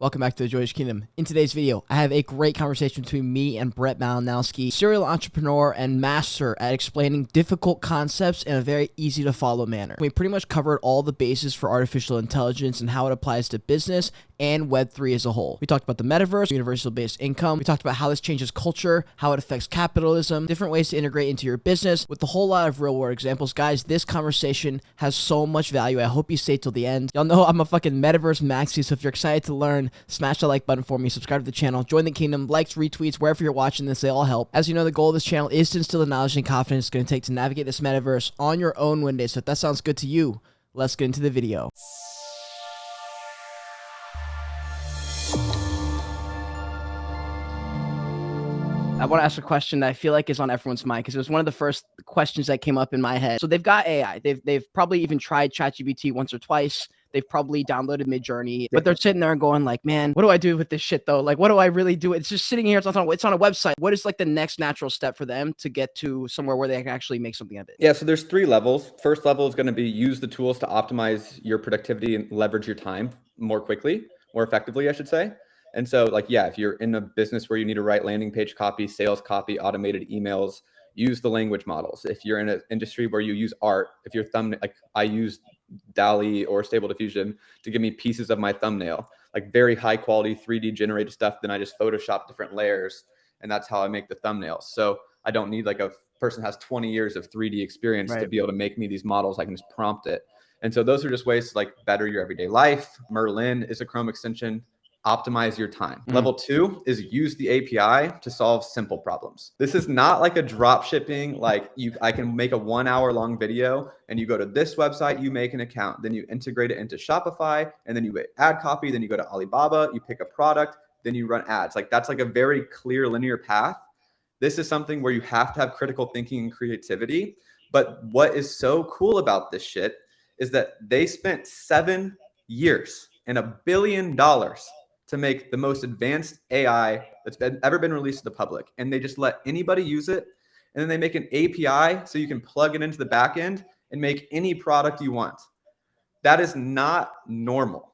Welcome back to the Joyous Kingdom. In today's video, I have a great conversation between me and Brett Malinowski, serial entrepreneur and master at explaining difficult concepts in a very easy to follow manner. We pretty much covered all the bases for artificial intelligence and how it applies to business and Web3 as a whole. We talked about the metaverse, universal-based income. We talked about how this changes culture, how it affects capitalism, different ways to integrate into your business with a whole lot of real-world examples. Guys, this conversation has so much value. I hope you stay till the end. Y'all know I'm a fucking metaverse maxi, so if you're excited to learn, smash the like button for me, subscribe to the channel, join the kingdom, likes, retweets, wherever you're watching this, they all help. As you know, the goal of this channel is to instill the knowledge and confidence it's going to take to navigate this metaverse on your own one day. So if that sounds good to you, let's get into the video. I want to ask a question that I feel like is on everyone's mind because it was one of the first questions that came up in my head. So they've got AI. They've probably even tried ChatGPT once or twice. They've probably downloaded Midjourney, but they're sitting there and going like, man, what do I do with this shit though? Like, what do I really do? It's just sitting here. It's on a website. What is like the next natural step for them to get to somewhere where they can actually make something of it? Yeah, so there's 3 levels. First level is going to be use the tools to optimize your productivity and leverage your time more quickly, more effectively, I should say. And so like, yeah, if you're in a business where you need to write landing page copy, sales copy, automated emails, use the language models. If you're in an industry where you use art, if your thumbnail, like I use DALL-E or Stable Diffusion to give me pieces of my thumbnail, like very high quality 3D generated stuff. Then I just Photoshop different layers and that's how I make the thumbnails. So I don't need like a person has 20 years of 3D experience to be able to make me these models. I can just prompt it. And so those are just ways to like better your everyday life. Merlin is a Chrome extension. Optimize your time. Level 2 is use the API to solve simple problems. This is not like a drop shipping, like I can make a 1 hour long video and you go to this website, you make an account, then you integrate it into Shopify, and then you add copy, then you go to Alibaba, you pick a product, then you run ads. Like that's like a very clear linear path. This is something where you have to have critical thinking and creativity. But what is so cool about this shit is that they spent 7 years and $1 billion to make the most advanced AI that's ever been released to the public. And they just let anybody use it. And then they make an API so you can plug it into the back end and make any product you want. That is not normal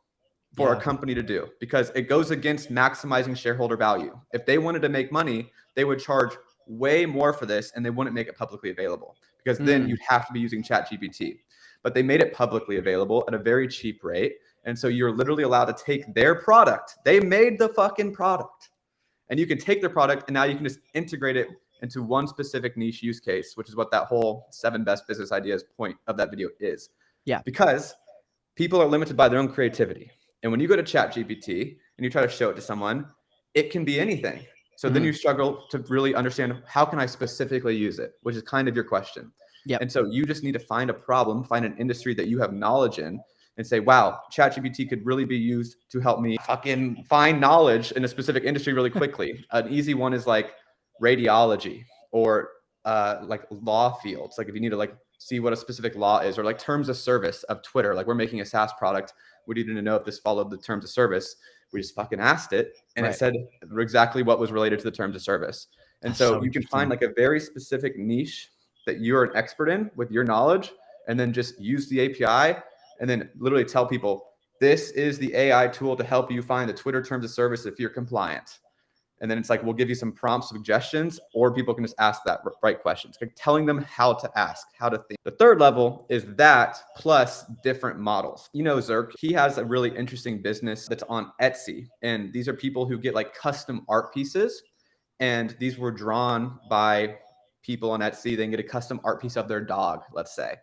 for a company to do because it goes against maximizing shareholder value. If they wanted to make money, they would charge way more for this and they wouldn't make it publicly available because then you'd have to be using ChatGPT. But they made it publicly available at a very cheap rate. And so you're literally allowed to take their product. They made the fucking product. And you can take their product and now you can just integrate it into one specific niche use case, which is what that whole 7 best business ideas point of that video is. Yeah. Because people are limited by their own creativity. And when you go to ChatGPT and you try to show it to someone, it can be anything. So then you struggle to really understand how can I specifically use it, which is kind of your question. Yeah. And so you just need to find a problem, find an industry that you have knowledge in, and say, wow, ChatGPT could really be used to help me fucking find knowledge in a specific industry really quickly. An easy one is like radiology or like law fields. Like if you need to like see what a specific law is, or like terms of service of Twitter. Like we're making a SaaS product. We needed to know if this followed the terms of service. We just fucking asked it and it said exactly what was related to the terms of service. And so you can find like a very specific niche that you're an expert in with your knowledge and then just use the API and then literally tell people, this is the AI tool to help you find the Twitter terms of service if you're compliant. And then it's like, we'll give you some prompt suggestions, or people can just ask that right questions, like telling them how to ask, how to think. The third level is that plus different models. You know, Zerk, he has a really interesting business that's on Etsy. And these are people who get like custom art pieces. And these were drawn by people on Etsy. They can get a custom art piece of their dog, let's say.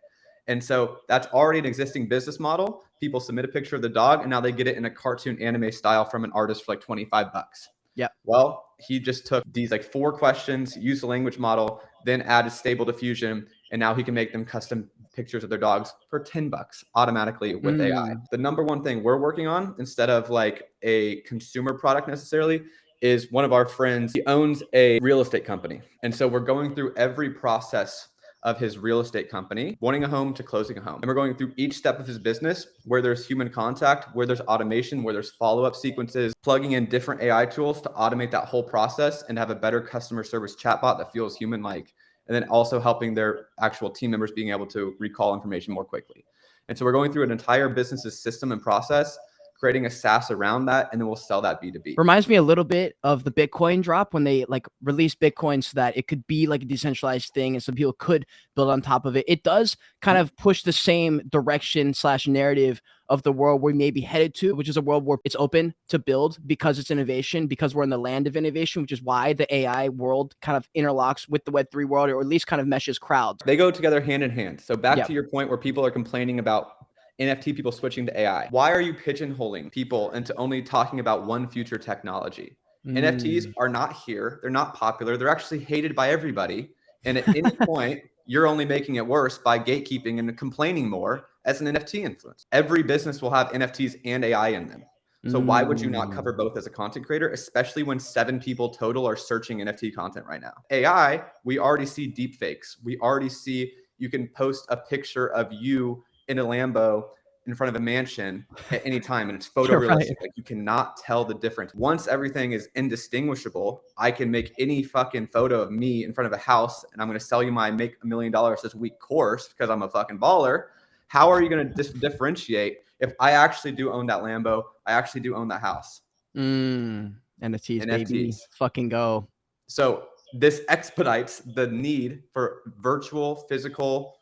And so that's already an existing business model. People submit a picture of the dog and now they get it in a cartoon anime style from an artist for like 25 bucks. Yeah. Well, he just took these like 4 questions, used the language model, then added Stable Diffusion, and now he can make them custom pictures of their dogs for 10 bucks automatically with AI. The number one thing we're working on, instead of like a consumer product necessarily, is one of our friends, he owns a real estate company. And so we're going through every process of his real estate company, wanting a home to closing a home. And we're going through each step of his business where there's human contact, where there's automation, where there's follow-up sequences, plugging in different AI tools to automate that whole process and have a better customer service chatbot that feels human-like. And then also helping their actual team members being able to recall information more quickly. And so we're going through an entire business's system and process, creating a SaaS around that, and then we'll sell that B2B. Reminds me a little bit of the Bitcoin drop when they like released Bitcoin so that it could be like a decentralized thing and some people could build on top of it. It does kind of push the same direction / narrative of the world we may be headed to, which is a world where it's open to build because it's innovation, because we're in the land of innovation, which is why the AI world kind of interlocks with the Web3 world, or at least kind of meshes crowds. They go together hand in hand. So back to your point where people are complaining about NFT people switching to AI. Why are you pigeonholing people into only talking about one future technology? NFTs are not here. They're not popular. They're actually hated by everybody. And at any point, you're only making it worse by gatekeeping and complaining more as an NFT influencer. Every business will have NFTs and AI in them. So why would you not cover both as a content creator, especially when 7 people total are searching NFT content right now? AI, we already see deep fakes. We already see you can post a picture of you in a Lambo in front of a mansion at any time, and it's photorealistic. Right. Like, you cannot tell the difference. Once everything is indistinguishable, I can make any fucking photo of me in front of a house, and I'm going to sell you my make $1 million this week course because I'm a fucking baller. How are you going to differentiate if I actually do own that Lambo? I actually do own that house. NFTs, baby, fucking go. So this expedites the need for virtual, physical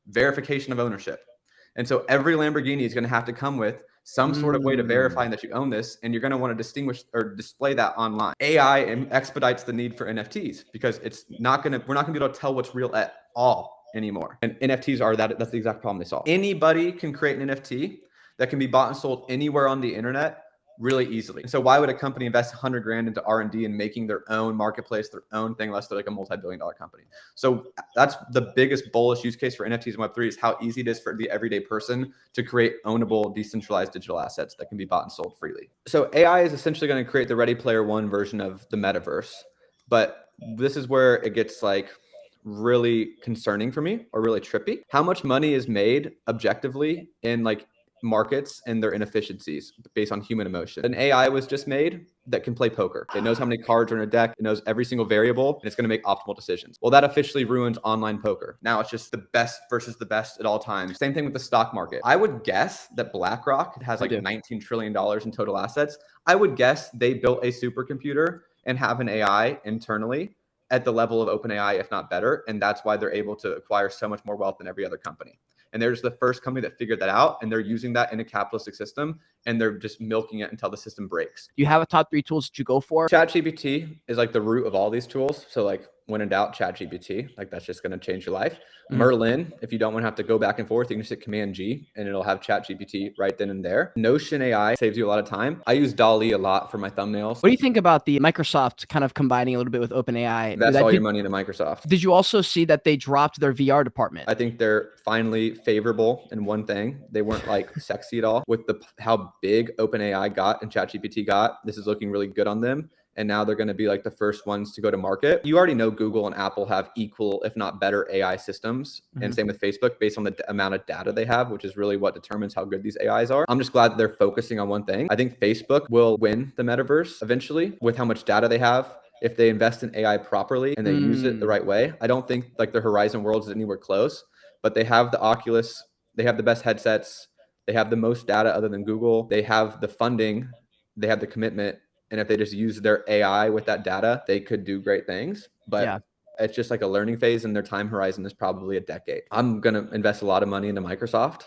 verification of ownership. And so every Lamborghini is going to have to come with some sort of way to verify that you own this, and you're going to want to distinguish or display that online. AI expedites the need for NFTs because we're not going to be able to tell what's real at all anymore. And NFTs are that's the exact problem they solve. Anybody can create an NFT that can be bought and sold anywhere on the internet really easily. And so why would a company invest 100 grand into R&D and making their own marketplace, their own thing, unless they're like a multi-billion-dollar company? So that's the biggest bullish use case for NFTs and Web3 is how easy it is for the everyday person to create ownable, decentralized digital assets that can be bought and sold freely. So AI is essentially going to create the Ready Player One version of the metaverse. But this is where it gets like really concerning for me, or really trippy. How much money is made objectively in like markets and their inefficiencies based on human emotion? An AI was just made that can play poker. It knows how many cards are in a deck. It knows every single variable, and it's going to make optimal decisions. Well, that officially ruins online poker. Now it's just the best versus the best at all times. Same thing with the stock market. I would guess that BlackRock has like $19 trillion in total assets. I would guess they built a supercomputer and have an AI internally at the level of OpenAI, if not better. And that's why they're able to acquire so much more wealth than every other company. And they're just the first company that figured that out, and they're using that in a capitalistic system, and they're just milking it until the system breaks. Do you have a top 3 tools that you go for? ChatGPT is like the root of all these tools. So like when in doubt, ChatGPT, like that's just going to change your life. Merlin, if you don't want to have to go back and forth, you can just hit Command G and it'll have ChatGPT right then and there. Notion AI saves you a lot of time. I use DALL-E a lot for my thumbnails. What do you think about the Microsoft kind of combining a little bit with OpenAI? That's all your money into Microsoft. Did you also see that they dropped their VR department? I think they're finally favorable in one thing. They weren't like sexy at all with how big OpenAI got and ChatGPT got. This is looking really good on them. And now they're going to be like the first ones to go to market. You already know Google and Apple have equal, if not better, AI systems. And same with Facebook based on the amount of data they have, which is really what determines how good these AIs are. I'm just glad that they're focusing on one thing. I think Facebook will win the metaverse eventually with how much data they have. If they invest in AI properly and they use it the right way. I don't think like the Horizon Worlds is anywhere close, but they have the Oculus. They have the best headsets. They have the most data other than Google. They have the funding. They have the commitment. And if they just use their AI with that data, they could do great things. But it's just like a learning phase, and their time horizon is probably a decade. I'm going to invest a lot of money into Microsoft.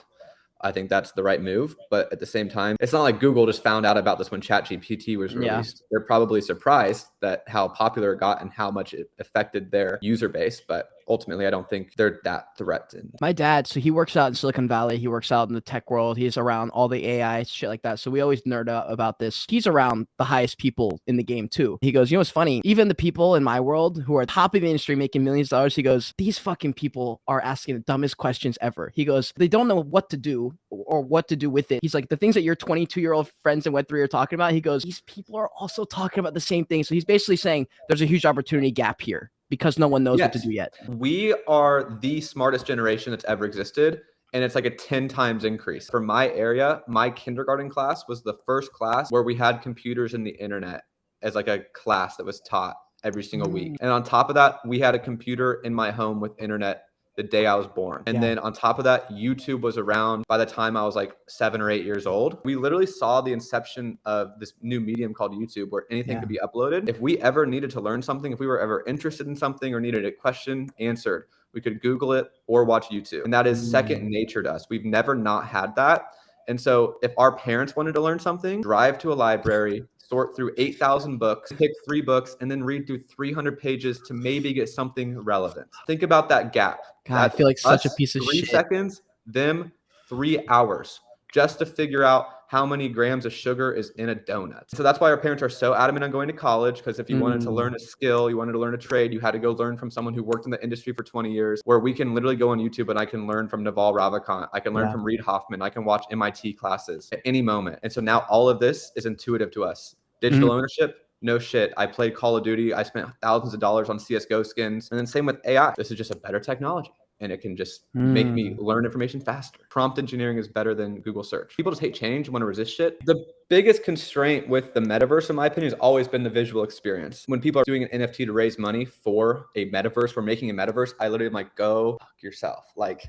I think that's the right move. But at the same time, it's not like Google just found out about this when ChatGPT was released. They're probably surprised that how popular it got and how much it affected their user base. But ultimately, I don't think they're that threatened. My dad, so he works out in Silicon Valley. He works out in the tech world. He's around all the AI shit like that. So we always nerd out about this. He's around the highest people in the game too. He goes, you know what's funny? Even the people in my world who are top of the industry making millions of dollars, he goes, these fucking people are asking the dumbest questions ever. He goes, they don't know what to do or what to do with it. He's like, the things that your 22-year-old friends in Web3 are talking about, he goes, these people are also talking about the same thing. So he's basically saying there's a huge opportunity gap here because no one knows what to do yet. We are the smartest generation that's ever existed. And it's like a 10 times increase. For my area, my kindergarten class was the first class where we had computers and the internet as like a class that was taught every single week. And on top of that, we had a computer in my home with internet the day I was born. And then on top of that, YouTube was around by the time I was like 7 or 8 years old. We literally saw the inception of this new medium called YouTube where anything could be uploaded. If we ever needed to learn something, if we were ever interested in something or needed a question answered, we could Google it or watch YouTube. And that is second nature to us. We've never not had that. And so if our parents wanted to learn something, drive to a library, sort through 8,000 books, pick 3 books, and then read through 300 pages to maybe get something relevant. Think about that gap. God, I feel like such a piece of 3 shit. seconds, them 3 hours just to figure out how many grams of sugar is in a donut. So that's why our parents are so adamant on going to college, because if you wanted to learn a skill, you wanted to learn a trade, you had to go learn from someone who worked in the industry for 20 years, where we can literally go on YouTube and I can learn from Naval Ravikant. I can learn from Reid Hoffman. I can watch MIT classes at any moment. And so now all of this is intuitive to us. Digital ownership, no shit. I played Call of Duty. I spent thousands of dollars on CSGO skins. And then same with AI. This is just a better technology. And it can just make me learn information faster. Prompt engineering is better than Google search. People just hate change, want to resist shit. The biggest constraint with the metaverse, in my opinion, has always been the visual experience. When people are doing an NFT to raise money for a metaverse, we're making a metaverse, I literally am like, go fuck yourself. Like,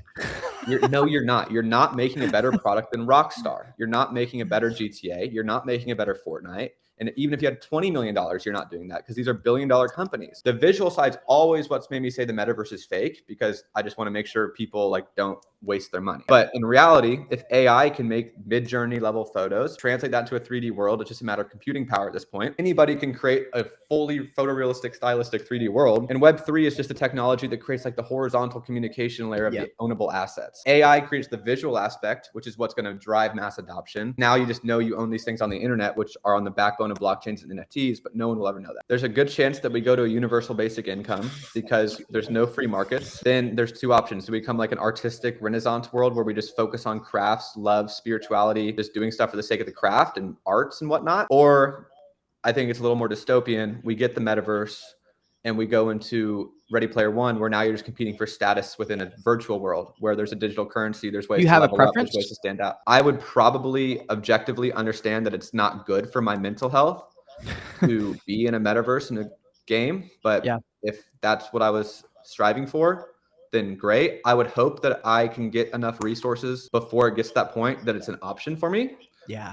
no, you're not. You're not making a better product than Rockstar. You're not making a better GTA. You're not making a better Fortnite. And even if you had $20 million, you're not doing that because these are billion-dollar companies. The visual side's always what's made me say the metaverse is fake, because I just want to make sure people like don't waste their money. But in reality, if AI can make mid-journey level photos, translate that to a 3D world, it's just a matter of computing power at this point. Anybody can create a fully photorealistic, stylistic 3D world. And Web3 is just a technology that creates like the horizontal communication layer of the ownable assets. AI creates the visual aspect, which is what's going to drive mass adoption. Now you just know you own these things on the internet, which are on the backbone of blockchains and NFTs, but no one will ever know that. There's a good chance that we go to a universal basic income because there's no free markets. Then there's 2 options. Do we become like an artistic Renaissance world where we just focus on crafts, love, spirituality, just doing stuff for the sake of the craft and arts and whatnot? Or I think it's a little more dystopian. We get the metaverse and we go into Ready Player One, where now you're just competing for status within a virtual world where there's a digital currency. There's ways to level up, there's ways to stand out. I would probably objectively understand that it's not good for my mental health to be in a metaverse in a game. But if that's what I was striving for, then great. I would hope that I can get enough resources before it gets to that point that it's an option for me.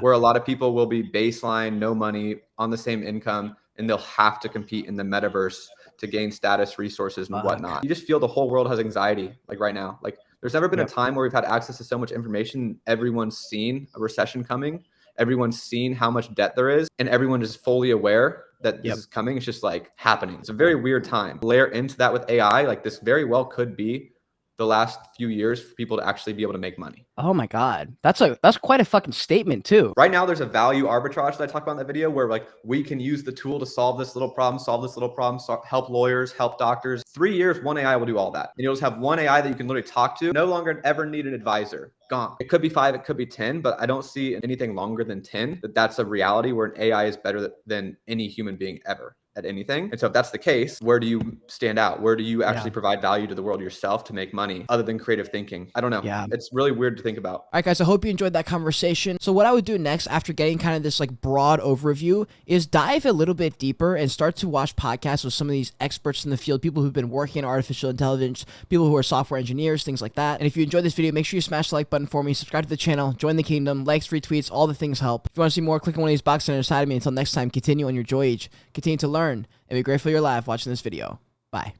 Where a lot of people will be baseline, no money, on the same income, and they'll have to compete in the metaverse to gain status, resources, and whatnot. You just feel the whole world has anxiety, like right now. Like there's never been a time where we've had access to so much information. Everyone's seen a recession coming. Everyone's seen how much debt there is, and everyone is fully aware that this is coming. It's just like happening. It's a very weird time. Layer into that with AI, like this very well could be the last few years for people to actually be able to make money. Oh my God. That's quite a fucking statement too. Right now, there's a value arbitrage that I talked about in that video where like we can use the tool to solve this little problem, help lawyers, help doctors. 3 years, one AI will do all that. And you'll just have one AI that you can literally talk to. No longer ever need an advisor. Gone. It could be 5, it could be 10, but I don't see anything longer than 10 that's a reality where an AI is better than any human being ever at anything. And so if that's the case, where do you stand out? Where do you actually provide value to the world yourself to make money other than creative thinking? I don't know. It's really weird to think about. All right, guys, I hope you enjoyed that conversation. So what I would do next after getting kind of this like broad overview is dive a little bit deeper and start to watch podcasts with some of these experts in the field, people who've been working in artificial intelligence, people who are software engineers, things like that. And if you enjoyed this video, make sure you smash the like button for me, subscribe to the channel, join the kingdom, likes, retweets, all the things help. If you want to see more, click on one of these boxes on the side of me. Until next time, continue on your joy age, continue to learn, and be grateful you're alive watching this video. Bye.